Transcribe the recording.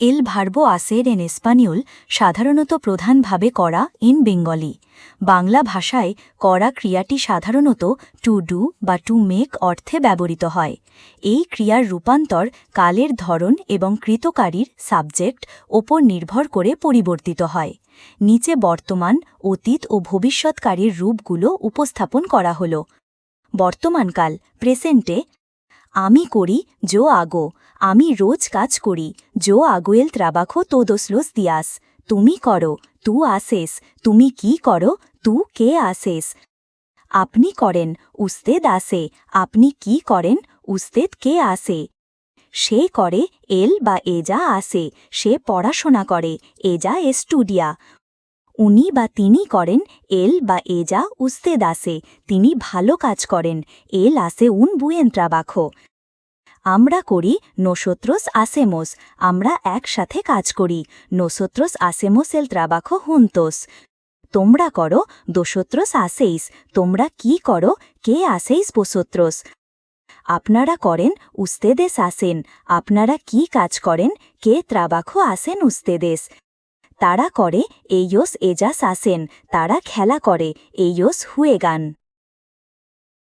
এল ভার্বো হাসের N Espanyol সাধারণত প্রধানভাবে করা ইন বেঙ্গলি। বাংলা ভাষায় করা ক্রিয়াটি সাধারণত টু ডু বা টু মেক অর্থে ব্যবহৃত হয়। এই ক্রিয়ার রূপান্তর কালের ধরন এবং কৃতকারীর সাবজেক্ট ওপর নির্ভর করে পরিবর্তিত হয়। নিচে বর্তমান, অতীত ও ভবিষ্যৎকারীর রূপগুলো উপস্থাপন করা হল। বর্তমানকাল প্রেজেন্টে আমি করি জো আগো, আমি রোজ কাজ করি, জো আগো এল ট্রাবাখো তোদোস লোস দিয়াস। তুমি করো, তু আসেস, তুমি কি করো, তু কে আসেস। আপনি করেন, উস্তেদ আসে, আপনি কি করেন, উস্তেদ কে আসে। সে করে, এল বা এজা আসে, সে পড়াশোনা করে, এজা এস্টুডিয়া। উনি বা তিনি করেন, এল বা এজা উস্তেদ আসে, তিনি ভালো কাজ করেন, এল আসে উন বুয়েন ট্রাবাখো। আমরা করি নোসোত্রোস আসেমোস, আমরা একসাথে কাজ করি, নোসোত্রোস আসেমোস এল ট্রাবাখো হুনতোস। তোমরা করো দোসোত্রোস আসেইস, তোমরা কি করো, কে আসেইস পোসোত্রোস। আপনারা করেন উস্তেদেস আসেন, আপনারা কি কাজ করেন, কে ট্রাবাখো আসেন উস্তেদেস। তারা করে এইয়স এজাস আসেন, তারা খেলা করে এইয়স হুয়েগান।